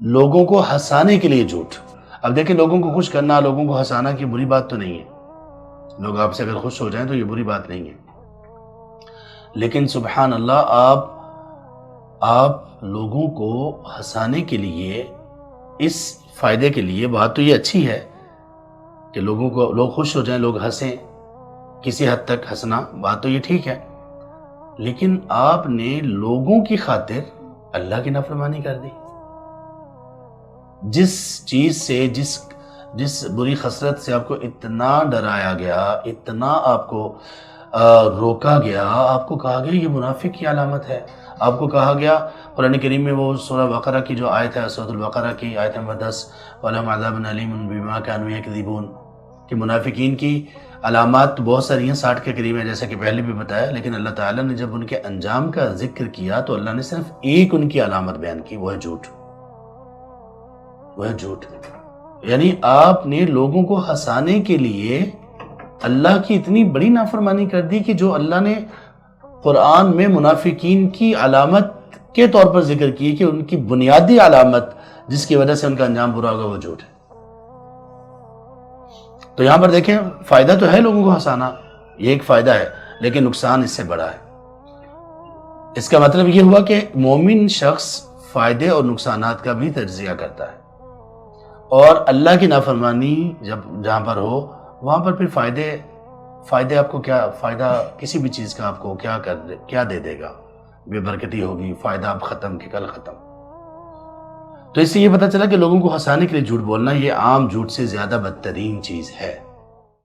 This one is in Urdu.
لوگوں کو ہنسانے کے لیے جھوٹ. اب دیکھیں لوگوں کو خوش کرنا، لوگوں کو ہنسانا کی بری بات تو نہیں ہے، لوگ آپ سے اگر خوش ہو جائیں تو یہ بری بات نہیں ہے. لیکن سبحان اللہ آپ لوگوں کو ہنسانے کے لیے، اس فائدے کے لیے، بات تو یہ اچھی ہے کہ لوگ خوش ہو جائیں، لوگ ہنسیں، کسی حد تک ہنسنا، بات تو یہ ٹھیک ہے. لیکن آپ نے لوگوں کی خاطر اللہ کی نافرمانی کر دی. جس چیز سے، جس بری خصلت سے آپ کو اتنا ڈرایا گیا، اتنا آپ کو روکا گیا، آپ کو کہا گیا یہ منافق کی علامت ہے. آپ کو کہا گیا قرآن کریم میں، وہ سورہ بقرہ کی جو آیت ہے، سورۃ البقرہ کی آیت نمبر 10، وَلَهُمْ عَذَابٌ أَلِيمٌ بِمَا كَانُوا يَكْذِبُونَ، کہ منافقین کی علامات بہت ساری ہیں، 60 کے قریب ہیں، جیسا کہ پہلے بھی بتایا. لیکن اللہ تعالیٰ نے جب ان کے انجام کا ذکر کیا تو اللہ نے صرف ایک ان کی علامت بیان کی، وہ ہے جھوٹ. وہ ہے جھوٹ. یعنی آپ نے لوگوں کو ہنسانے کے لیے اللہ کی اتنی بڑی نافرمانی کر دی کہ جو اللہ نے قرآن میں منافقین کی علامت کے طور پر ذکر کی کہ ان کی بنیادی علامت جس کی وجہ سے ان کا انجام برا ہوگا وہ جھوٹ ہے. تو یہاں پر دیکھیں فائدہ تو ہے لوگوں کو ہنسانا، یہ ایک فائدہ ہے، لیکن نقصان اس سے بڑا ہے. اس کا مطلب یہ ہوا کہ مومن شخص فائدے اور نقصانات کا بھی تجزیہ کرتا ہے، اور اللہ کی نافرمانی جہاں پر ہو وہاں پر پھر فائدے آپ کو کیا فائدہ، کسی بھی چیز کا آپ کو کیا دے دے گا، بے برکتی ہوگی، فائدہ اب ختم کہ کل ختم. تو اس سے یہ پتہ چلا کہ لوگوں کو ہنسانے کے لیے جھوٹ بولنا یہ عام جھوٹ سے زیادہ بدترین چیز ہے.